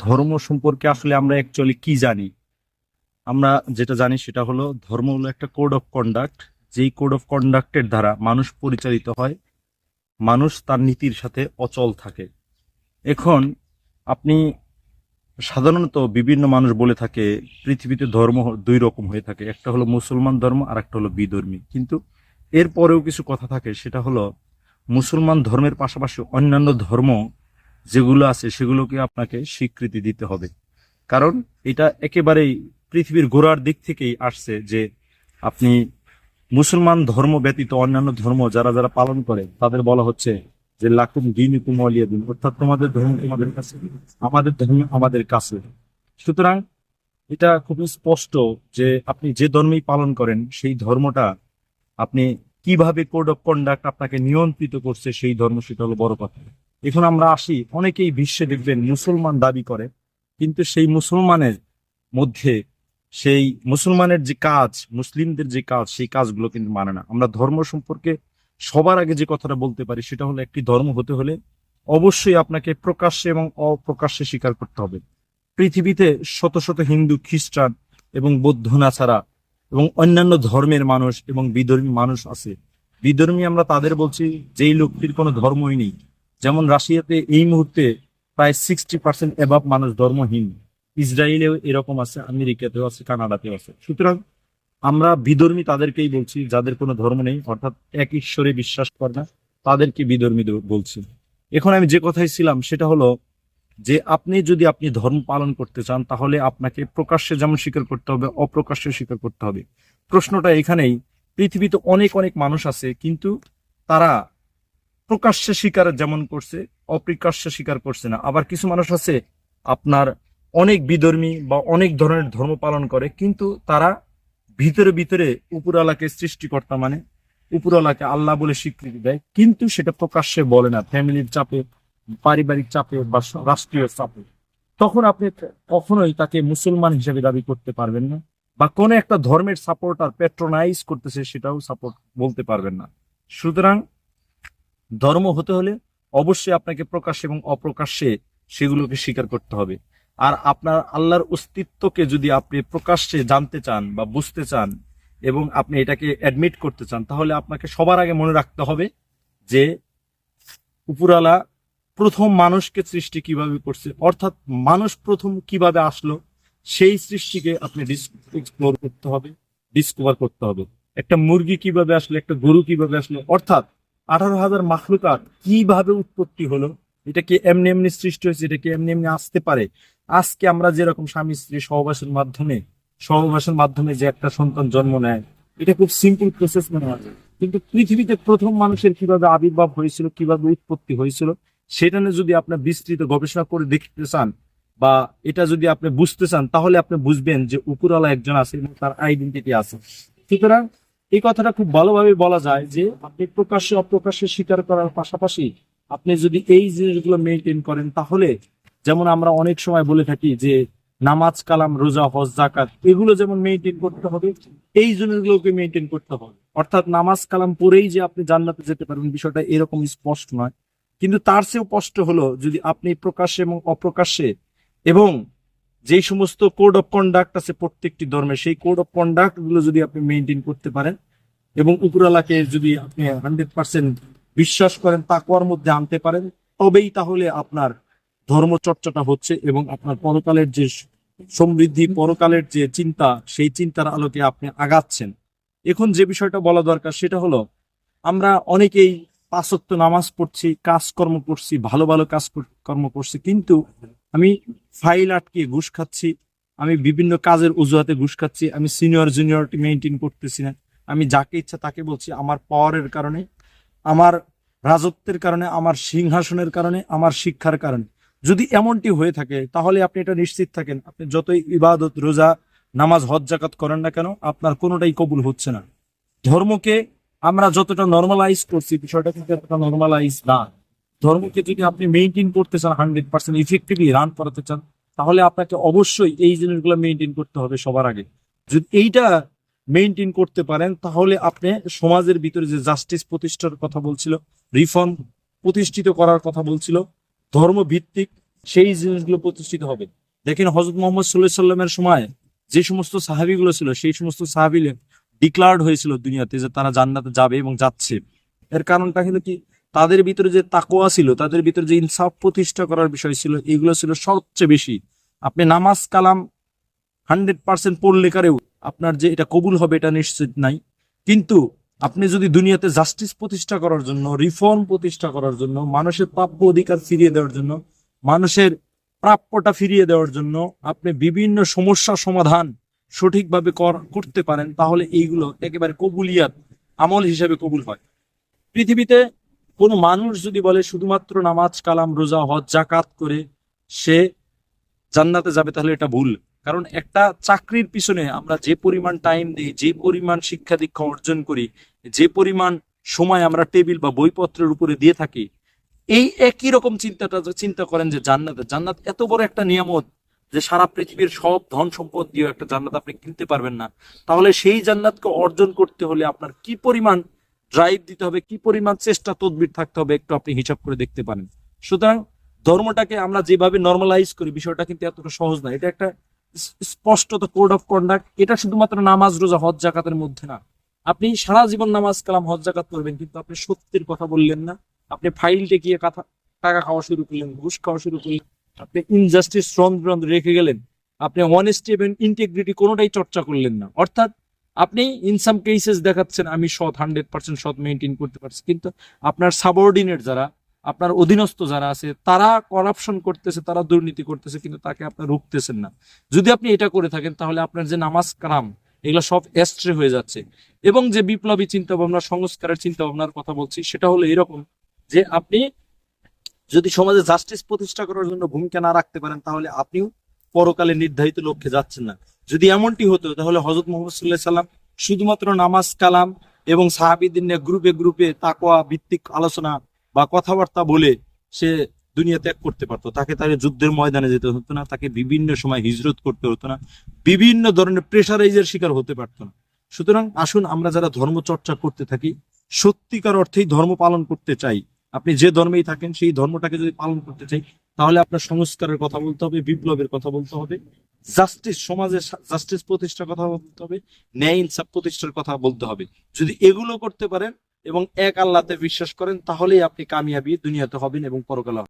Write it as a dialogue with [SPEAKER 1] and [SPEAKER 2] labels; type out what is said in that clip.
[SPEAKER 1] ধর্ম সম্পর্কে আসলে আমরা অ্যাকচুয়ালি কি জানি? আমরা যেটা জানি সেটা হলো ধর্ম হলো একটা কোড অফ কন্ডাক্ট। যেই কোড অফ কন্ডাক্টের দ্বারা মানুষ পরিচালিত হয়, মানুষ তার নীতির সাথে অচল থাকে। এখন আপনি সাধারণত বিভিন্ন মানুষ বলে থাকে পৃথিবীতে ধর্ম দুই রকম হয়ে থাকে, একটা হলো মুসলমান ধর্ম আর একটা হলো বিধর্মী। কিন্তু এর পরেও কিছু কথা থাকে, সেটা হলো মুসলমান ধর্মের পাশাপাশি অন্যান্য ধর্ম যেগুলো আছে সেগুলোকে আপনাকে স্বীকৃতি দিতে হবে। কারণ এটা একেবারেই পৃথিবীর গোড়ার দিক থেকেই আসছে যে আপনি মুসলমান ধর্ম ব্যতীত অন্যান্য ধর্ম যারা যারা পালন করে তাদের বলা হচ্ছে যে লাকুম দীনুকুম ওয়ালিয়া দিন, অর্থাৎ তোমাদের ধর্ম তোমাদের কাছে, আমাদের ধর্ম আমাদের কাছে। সুতরাং এটা খুবই স্পষ্ট যে আপনি যে ধর্মেই পালন করেন সেই ধর্মটা আপনি কিভাবে কোড অফ কন্ডাক্ট আপনাকে নিয়ন্ত্রিত করছে সেই ধর্ম, সেটা হলো বড় কথা। এখন আমরা আসি, অনেকেই বিশ্বে দেখবেন মুসলমান দাবি করে, কিন্তু সেই মুসলমানের মধ্যে সেই মুসলমানের যে কাজ, মুসলিমদের যে কাজ, সেই কাজগুলো কিন্তু মানে না। আমরা ধর্ম সম্পর্কে সবার আগে যে কথাটা বলতে পারি সেটা হলো একটি ধর্ম হতে হলে অবশ্যই আপনাকে প্রকাশ্যে এবং অপ্রকাশ্যে স্বীকার করতে হবে। পৃথিবীতে শত শত হিন্দু, খ্রিস্টান এবং বৌদ্ধ না ছাড়া এবং অন্যান্য ধর্মের মানুষ এবং বিধর্মী মানুষ আছে। বিধর্মী আমরা তাদের বলছি যেই লোকটির কোনো ধর্মই নেই। যেমন রাশিয়াতে এই মুহূর্তে প্রায় 60% এভাব মানুষ ধর্মহীন। ইসরায়েলেও এরকম আছে, আমেরিকাতেও আছে, কানাডাতেও আছে। সুতরাং আমরা বিধর্মী তাদেরকেই বলছি যাদের কোনো ধর্ম নেই, অর্থাৎ এক ঈশ্বরে বিশ্বাস করে না, তাদেরকে বিধর্মী বলছি। এখন আমি যে কথাই ছিলাম সেটা হলো যে আপনি ধর্ম পালন করতে চান তাহলে আপনাকে প্রকাশ্যে যেমন স্বীকার করতে হবে, অপ্রকাশ্যে স্বীকার করতে হবে। প্রশ্নটা এখানেই, পৃথিবীতে অনেক অনেক মানুষ আছে কিন্তু তারা প্রকাশ্যে স্বীকার যেমন করছে, অপ্রকাশ্যে স্বীকার করছে না। আবার কিছু মানুষ আছে আপনার অনেক বিধর্মী বা অনেক ধরনের ধর্ম পালন করে, কিন্তু তারা ভিতরে ভিতরে উপরওয়ালাকে সৃষ্টিকর্তা মানে উপরওয়ালাকে আল্লাহ বলে স্বীকৃতি দেয়, কিন্তু সেটা প্রকাশ্যে বলে না, ফ্যামিলির চাপে, পারিবারিক চাপে বা রাষ্ট্রীয় চাপে। তখন আপনি কখনোই তাকে মুসলমান হিসেবে দাবি করতে পারবেন না, বা কোনো একটা ধর্মের সাপোর্টার প্যাট্রোনাইজ করতেছে সেটাও সাপোর্ট বলতে পারবেন না। সুতরাং ধর্ম হতে হলে অবশ্যই আপনাকে প্রকাশ্যে এবং অপ্রকাশ্যে সেগুলোকে স্বীকার করতে হবে। আর আপনার আল্লাহর অস্তিত্বকে যদি আপনি প্রকাশ্যে জানতে চান বা বুঝতে চান এবং আপনি এটাকে অ্যাডমিট করতে চান, তাহলে আপনাকে সবার আগে মনে রাখতে হবে যে উপরালা প্রথম মানুষকে সৃষ্টি কিভাবে করছে, অর্থাৎ মানুষ প্রথম কিভাবে আসলো, সেই সৃষ্টিকে আপনি এক্সপ্লোর করতে হবে, ডিসকভার করতে হবে। একটা মুরগি কিভাবে আসলো, একটা গরু কিভাবে আসলো, অর্থাৎ 18,000 মাখলুকাত কিভাবে উৎপত্তি হলো, এটা কি এমনি এমনি সৃষ্টি হয়েছে, এটা কি এমনি এমনি আসতে পারে? আজকে আমরা যেরকম স্বামী স্ত্রী সহবাসের মাধ্যমে যে একটা সন্তান জন্ম নেয়, এটা খুব সিম্পল প্রসেস মনে হয়। কিন্তু পৃথিবীতে প্রথম মানুষের কিভাবে আবির্ভাব হয়েছিল, কিভাবে উৎপত্তি হয়েছিল, সেটা নিয়ে যদি আপনি বিস্তৃত গবেষণা করে দেখতে চান বা এটা যদি আপনি বুঝতে চান, তাহলে আপনি বুঝবেন যে উপরওয়ালা একজন আছে এবং তার আইডেন্টিটি আছে। সুতরাং এই কথাটা খুব ভালোভাবে বলা যায় যে আপনি প্রকাশ্যে অপ্রকাশ্যে স্বীকার করার পাশাপাশি আপনি যদি এই জিনিসগুলো মেনটেন করেন, তাহলে যেমন আমরা অনেক সময় বলে থাকি যে নামাজ, কালাম, রোজা, হজ, যাকাত এগুলো যেমন মেনটেন করতে হবে, এই জিনিসগুলোকে মেনটেন করতে হবে। অর্থাৎ নামাজ কালাম পড়েই যে আপনি জান্নাতে যেতে পারবেন বিষয়টা এরকম স্পষ্ট নয়। কিন্তু তার চেয়েও স্পষ্ট হলো যদি আপনি প্রকাশ্যে এবং অপ্রকাশ্যে এবং যেই সমস্ত কোড অফ কন্ডাক্ট আছে প্রত্যেকটি ধর্মে, সেই কোড অফ কন্ডাক্ট গুলো যদি আপনি মেনটেন করতে পারেন এবং উপরওয়ালাকে যদি আপনি 100% বিশ্বাস করেন, তাকওয়ার মধ্যে আনতে পারেন, তবেই তাহলে আপনার ধর্ম চর্চাটা হচ্ছে এবং আপনার পরকালের যে সমৃদ্ধি, পরকালের যে চিন্তা, সেই চিন্তার আলোকে আপনি আগাচ্ছেন। এখন যে বিষয়টা বলা দরকার সেটা হলো আমরা অনেকেই 5 ওয়াক্ত নামাজ পড়ছি, কাজকর্ম করছি, ভালো ভালো কর্ম করছি, কিন্তু আমি ফাইল আটকে ঘুষ খাচ্ছি, আমি বিভিন্ন কাজের অজুহাতে ঘুষ খাচ্ছি, আমি সিনিয়র জুনিয়রিটি মেনটেন করতেছি না, আমি যাকে ইচ্ছা তাকে বলছি, আমার পাওয়ারের কারণে, আমার রাজত্বের কারণে, আমার সিংহাসনের কারণে, আমার শিক্ষার কারণে। যদি এমনটি হয়ে থাকে তাহলে আপনি এটা নিশ্চিত থাকেন আপনি যতই ইবাদত, রোজা, নামাজ, হজ, যাকাত করেন না কেন, আপনার কোনোটাই কবুল হচ্ছে না। ধর্মকে আমরা যতটা নর্মালাইজ করছি, বিষয়টা কিন্তু এতটা নর্মালাইজ না। ধর্মকে যদি আপনি মেনটেন করতে চান, 100% ইফেক্টিভলি রান করাতে চান, তাহলে আপনাকে অবশ্যই এই জিনিসগুলো মেনটেন করতে হবে সবার আগে। যদি এইটা মেনটেন করতে পারেন তাহলে আপনি সমাজের ভিতরে যে জাস্টিস প্রতিষ্ঠার কথা বলছিল, রিফর্ম প্রতিষ্ঠিত করার কথা বলছিল, ধর্ম ভিত্তিক সেই জিনিসগুলো প্রতিষ্ঠিত হবে। দেখেন হযরত মুহাম্মদ সাল্লাল্লাহু আলাইহি সাল্লামের সময় যে সমস্ত সাহাবীগুলো ছিল, সেই সমস্ত সাহাবী ডিক্লার্ড হয়েছিল দুনিয়াতে যে তারা জান্নাতে যাবে এবং যাচ্ছে। এর কারণটা হলো কি, তাদের ভিতরে যে তাকওয়া ছিল, তাদের ভিতরে যে ইনসাফ প্রতিষ্ঠা করার বিষয় ছিল, এগুলো ছিল সবচেয়ে বেশি। আপনি নামাজ কালাম 100% পড়লে কারেও আপনার যে এটা কবুল হবে এটা নিশ্চিত নাই। কিন্তু আপনি যদি দুনিয়াতে জাস্টিস প্রতিষ্ঠা করার জন্য, রিফর্ম প্রতিষ্ঠা করার জন্য, মানুষের প্রাপ্য অধিকার ফিরিয়ে দেওয়ার জন্য, মানুষের প্রাপ্যটা ফিরিয়ে দেওয়ার জন্য আপনি বিভিন্ন সমস্যা সমাধান সঠিকভাবে করতে পারেন, তাহলে এইগুলো একেবারে কবুলিয়াত আমল হিসেবে কবুল হয়। পৃথিবীতে কোনো মানুষ যদি বলে শুধুমাত্র নামাজ কালাম রোজা হজ জাকাত করে সে জান্নাতে যাবে, তাহলে এটা ভুল। কারণ একটা চাকরির পিছনে আমরা যে পরিমাণ টাইম দিই, যে পরিমাণ শিক্ষা দীক্ষা অর্জন করি, যে পরিমাণ সময় আমরা টেবিল বা বইপত্রের উপরে দিয়ে থাকি, এই একই রকম চিন্তা করেন যে জান্নাত এত বড় একটা নিয়ামত যে সারা পৃথিবীর সব ধন সম্পদ দিয়ে একটা জান্নাত আপনি কিনতে পারবেন না। তাহলে সেই জান্নাতকে অর্জন করতে হলে আপনার কি পরিমাণ ড্রাইভ দিতে হবে, কি পরিমাণ চেষ্টা তদবির থাকতে হবে, একটু আপনি হিসাব করে দেখতে পারেন। সুতরাং ধর্মটাকে আমরা যেভাবে নর্মালাইজ করি, বিষয়টা কিন্তু এতটা সহজ না। এটা একটা স্পষ্টত কোড অফ কন্ডাক্ট। এটা শুধুমাত্র নামাজ রোজা হজ জাকাতের মধ্যে না। আপনি সারা জীবন নামাজ কালাম হজ জাকাত করবেন, কিন্তু আপনি সত্যের কথা বললেন না, আপনি ফাইল টেকিয়ে টাকা খাওয়া শুরু করলেন, ঘুষ খাওয়া শুরু করলেন, আপনি ইনজাস্টিস রন্ধ্র রেখে গেলেন, আপনি অনেস্টি এবং ইন্টিগ্রিটি কোনোটাই চর্চা করলেন না। অর্থাৎ আপনি ইন সাম কেসেস দেখাচ্ছেন আমি সৎ, 100% সৎ মেনটেন করতে পারছি, কিন্তু আপনার সাবঅর্ডিনেট যারা, আপনার অধীনস্থ যারা আছে, তারা করাপশন করতেছে, তারা দুর্নীতি করতেছে, কিন্তু তাকে আপনার রুখতেছেন না। যদি আপনি এটা করে থাকেন, তাহলে আপনার যে নামাজ কালাম এগুলো সব এস্ট্রে হয়ে যাচ্ছে। এবং যে বিপ্লবী চিন্তা ভাবনা, সংস্কারের চিন্তা ভাবনার কথা বলছি, সেটা হলো এরকম যে আপনি যদি সমাজে জাস্টিস প্রতিষ্ঠা করার জন্য ভূমিকা না রাখতে পারেন, তাহলে আপনিও পরকালে নির্ধারিত লক্ষ্যে যাচ্ছেন না। যদি এমনটি হতো, তাহলে হযরত মুহাম্মদ সাল্লাল্লাহু আলাইহি সাল্লাম শুধুমাত্র নামাজ কালাম এবং সাহাবীদের নিয়ে গ্রুপে গ্রুপে তাকওয়া ভিত্তিক আলোচনা বা কথাবার্তা বলে সে দুনিয়া ত্যাগ করতে পারতো। তাকে যুদ্ধের ময়দানে যেতে হতো না, তাকে বিভিন্ন সময় হিজরত করতে হতো না, বিভিন্ন ধরনের প্রেশারাইজের শিকার হতে পারতো না। সুতরাং আসুন, আমরা যারা ধর্ম চর্চা করতে থাকি, সত্যিকার অর্থেই ধর্ম পালন করতে চাই, আপনি যে ধর্মেই থাকেন সেই ধর্মটাকে যদি পালন করতে চাই, তাহলে আপনার সংস্কারের কথা বলতে হবে, বিপ্লবের কথা বলতে হবে, জাস্টিস সমাজে জাস্টিস প্রতিষ্ঠার কথা বলতে হবে, ন্যায় ইনসাফ প্রতিষ্ঠার কথা বলতে হবে। যদি এগুলো করতে পারেন এবং এক আল্লাহতে বিশ্বাস করেন, তাহলেই আপনি কামিয়াবি দুনিয়াতে হবেন এবং পরকালে হবেন।